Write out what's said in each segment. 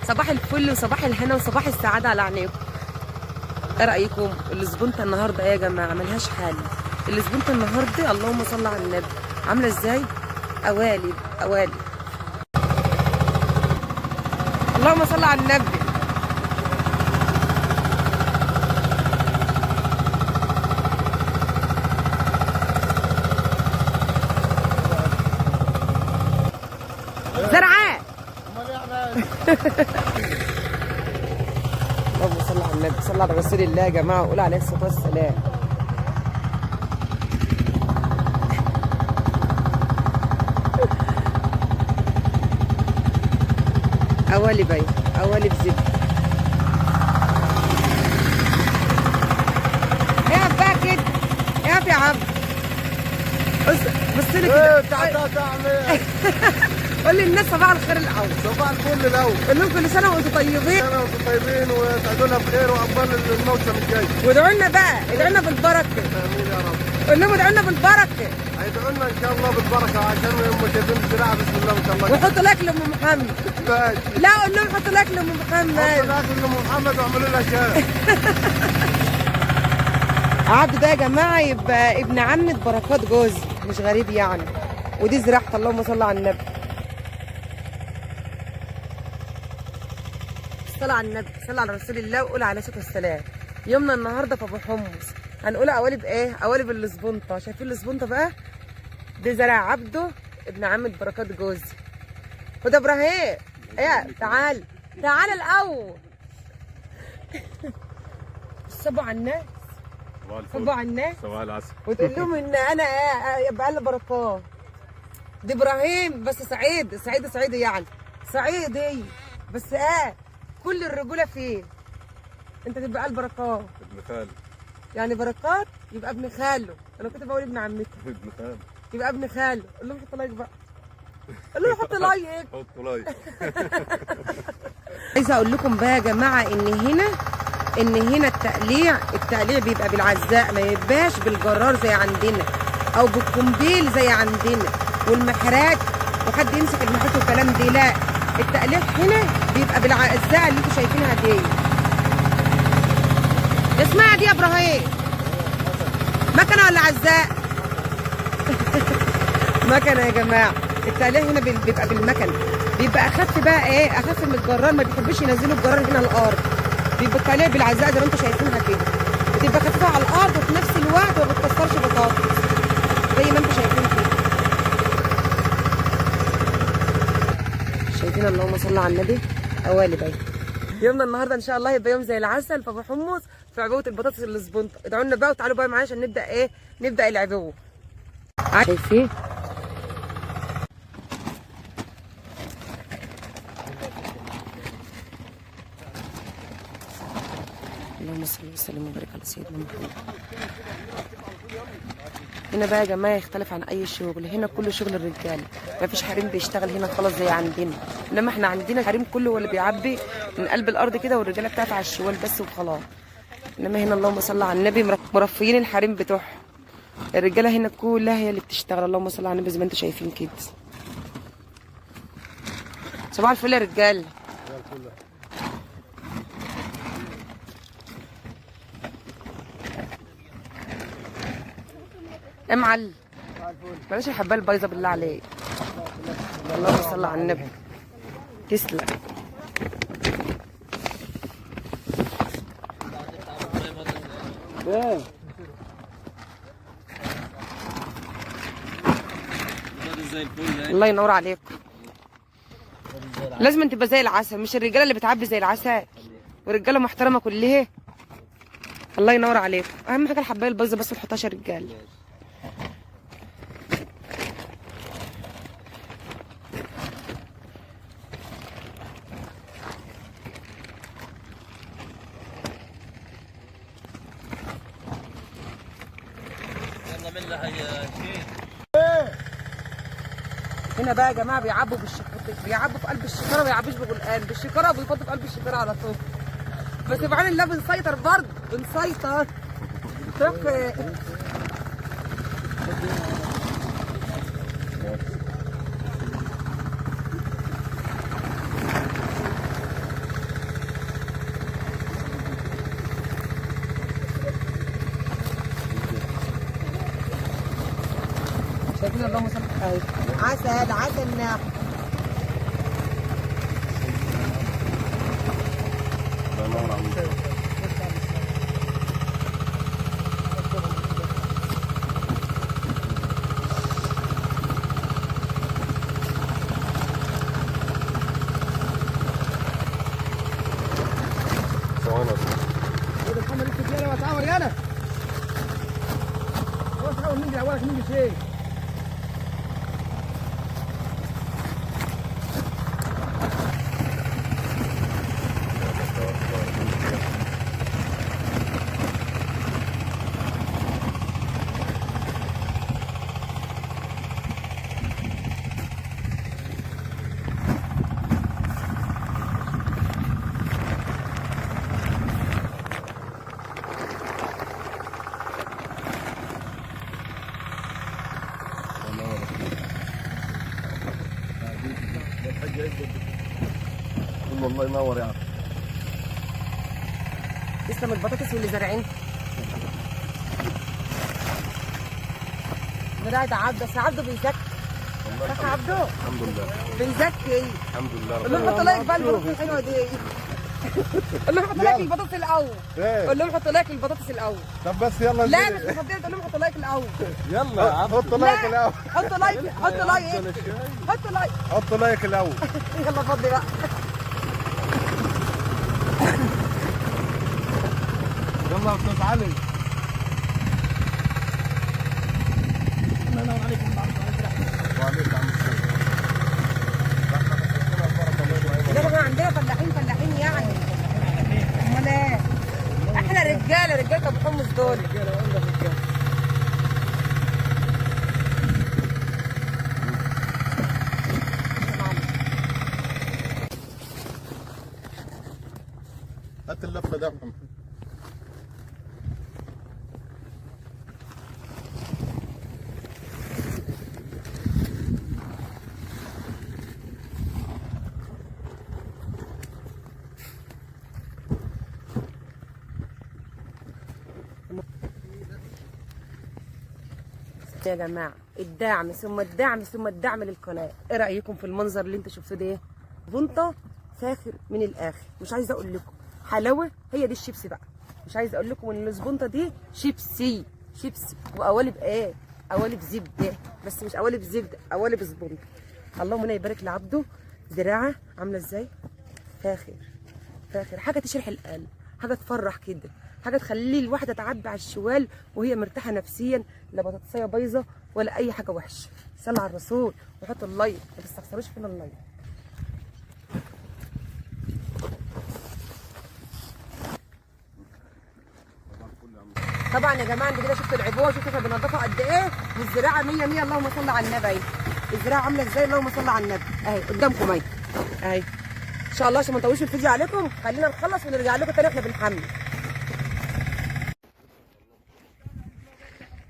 صباح الفل وصباح الهنا وصباح السعاده على عينيكم. ايه رايكم؟ الزبونة النهارده ايه يا جماعه؟ ملهاش حل. الزبونة النهارده اللهم صل على النبي عامله ازاي؟ قوالب قوالب. اللهم صل على النبي. زرعاء. اللهم صل على النبي، صل على رسول الله يا جماعه وقول عليه الصلاه والسلام. قوالب اهي، قوالب زبده. اقف بقى كده، اقف يا عم. بص لي كده. قول للناس صباح الخير الاول. صباح الفل الاول. قول لهم كل سنه وانتم طيبين. كل سنه وانتم طيبين وتعدوا لنا بخير وعقبال الموسم الجاي. وادعوا لنا بقى، ادعوا لنا بالبركه. امين يا رب. قول لهم ادعوا لنا بالبركه. هيدعوا لنا ان شاء الله بالبركه عشان هم شايفين الزراعه بسم الله ما شاء الله. وحطوا لايك لام محمد. ماشي. لا قول لهم حطوا لايك لام محمد. حطوا لايك لام محمد واعملوا لها شير. عبد ده يا جماعه يبقى ابن عمة بركات جوزي، مش غريب يعني. ودي زراعه اللهم صل على النبي. صل على النبي، صل على رسول الله وقول عليه الصلاه والسلام. يومنا النهارده في ابو حمص هنقول قوالب ايه؟ قوالب الاسبونطه. شايفين الاسبونطه بقى؟ دي زرع عبده ابن عمة بركات جوزي. خد يا ابراهيم. ايه تعال تعال الاول. صبوا على الناس. صبوا على الناس. صباح العسل. وتقول لهم ان انا يبقى لي بركات. دي ابراهيم بس صعيدي يعني. صعيدي بس كل الرجوله فيه. انت تبقى قال بركات. ابن خالي. يعني بركات يبقى ابن خاله. انا كنت بقول ابن عمته. ابن خالي. يبقى ابن خاله. قول لهم حط لايك بقى. قول لهم حط لايك. حطوا لايك. عايزه اقول لكم بقى يا جماعه ان هنا التقليع بيبقى بالعزاء، ما يبقاش بالجرار زي عندنا او بالقنبيل زي عندنا والمحراج وحد يمسك المحراج والكلام دي. لا، التقليع هنا بيبقى بالعزاء اللي انتوا شايفينها دي. اسمعها دي يا ابراهيم. مكنه ولا عزاء؟ مكنه يا جماعه. التقليع هنا بيبقى بالمكنه، بيبقى اخف بقى اخف من الجرار. ما بيحبوش ينزلوا الجرار هنا الارض. بيبقى التقليع بالعزاء زي ما انتوا شايفينها كده. بتبقى خفيفه على الارض وفي نفس الوقت ما بتكسرش بطاطس زي ما انتوا شايفين كده. شايفين اللهم صل على النبي. قوالب اهي. يومنا النهارده ان شاء الله يبقى يوم زي العسل في ابو حمص في عبوه البطاطس الاسبونطه. ادعوا لنا بقى وتعالوا بقى معايا عشان نبدا العبوه. شايفين؟ اللهم صل وسلم وبارك على سيدنا محمد. هنا بقى يا جماعه يختلف عن اي شغل. هنا كله شغل الرجاله، ما فيش حريم بيشتغل هنا خلاص زي عندنا. انما احنا عندنا الحريم كله هو اللي بيعبي من قلب الارض كده، والرجاله بتاعت على الشوال بس وخلاص. انما هنا اللهم صل على النبي مرفيين الحريم بتوعهم. الرجاله هنا كلها هي اللي بتشتغل. اللهم صل على النبي زي ما انتم شايفين كده. صباح الفل يا رجاله. يا معلم بلاش الحبايه البايظه بالله عليك. اللهم صل على النبي. تسلم. الله ينور عليكم. لازم تبقى زي العسل، مش الرجاله اللي بتعبي زي العسل، ورجاله محترمه كلها. الله ينور عليكم. اهم حاجه الحبايه البايظه بس ما تحطهاش يا رجاله. هنا بقى يا جماعه بيعبوا بيعبوا في قلب الشكاره، ما بيعبوش بغلقان بالشكاره وبيفضوا في قلب الشكاره على طول. بس سبحان الله بنسيطر برضه، بنسيطر. تروح في كده اللهم صل على النبي. عسل عسل ناخد. الله ينور عليك. ثواني خد الحمر انت يلا وتعور يلا. هو تحاول ننجح اولك ننجح ايه؟ الله ينور يا عم. تسلم البطاطس واللي زارعين. زراعة عبده، بس عبده بيزكي. صح يا عبده؟ الحمد لله بيزكي. الحمد لله. قول لهم حطوا لايك بقى البطاطس الحلوه دي. قول لهم حطوا لايك البطاطس الاول. ايه قول لهم حطوا لايك البطاطس الاول. طب بس يلا لا نزل. مش مفضيه، تقول لهم حطوا لايك الاول. يلا يا عم حطوا لايك الاول. حطوا لايك حطوا لايك حطوا لايك. حطوا لايك الاول. يلا فضي بقى. يلا يا استاذ علي. الله ينور عليكم. وعليك يا عم الشيخ. ده احنا عندنا فلاحين يعني. امال ايه؟ احنا رجاله ابو حمص دول. هات اللفه ده يا محمد. يا جماعه الدعم ثم الدعم ثم الدعم للقناه. ايه رايكم في المنظر اللي انتوا شفتوه ده؟ بنطه فاخر من الاخر. مش عايزه اقول لكم حلاوه، هي دي الشيبسي بقى. مش عايزه اقول لكم ان الزبونطه دي شيبسي وقوالب ايه؟ قوالب زبده، بس مش قوالب زبده، قوالب زبونطه. اللهم هنا يبارك لعبده. ذراعه عامله ازاي؟ فاخر حاجه تشرح القلب، حاجه تفرح كده، حاجه تخلي الواحده تعبي على الشوال وهي مرتاحه نفسيا، لا بطاطسيه بايظه ولا اي حاجه وحشه. صلوا على الرسول وحطوا اللايك، ما تستخسروش فينا اللايك. طبعا يا جماعه انتوا كده شفتوا العبوه، شفتوا احنا بننضفها قد ايه، والزراعه 100 100. اللهم صل على النبي. اهي الزراعه عامله ازاي، اللهم صل على النبي. اهي قدامكم اهي ان شاء الله. عشان ما نطولش الفيديو عليكم، خلينا نخلص ونرجع لكم تاني احنا بنحمل.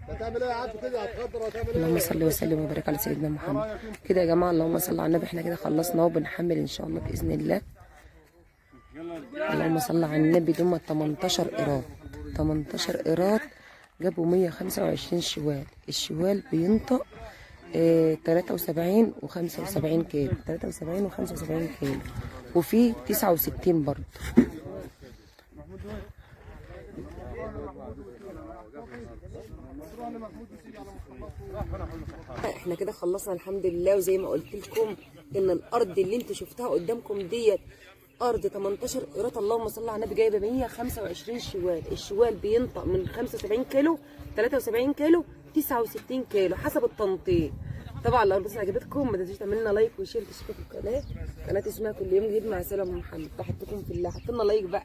هتعمل ايه يا عم كده؟ هتخضر وهتعمل ايه؟ اللهم صل وسلم وبارك على سيدنا محمد. كده يا جماعه اللهم صل على النبي، احنا كده خلصنا وبنحمل ان شاء الله باذن الله. اللهم صل على النبي. دول 18 قيراط، 18 قيراط جابوا 125 شوال. الشوال بينطق 73 و75 كيلو، 73 و75 كيلو، وفي 69 برضه. احنا كده خلصنا الحمد لله. وزي ما قلت لكم ان الارض اللي انتوا شفتوها قدامكم ديت ارض 18 قيراط، اللهم صل على النبي، جايبه 125 شوال. الشوال بينطق من 75 كيلو، 73 كيلو، 69 كيلو حسب التنطيط. طبعا لو البصه عجبتكم ما تنسوش تعملوا لنا لايك وشير، تشتركوا في القناه. قناه اسمها كل يوم جديد مع سلام محمد. بحبكم في الله. حطوا لنا لايك بقى.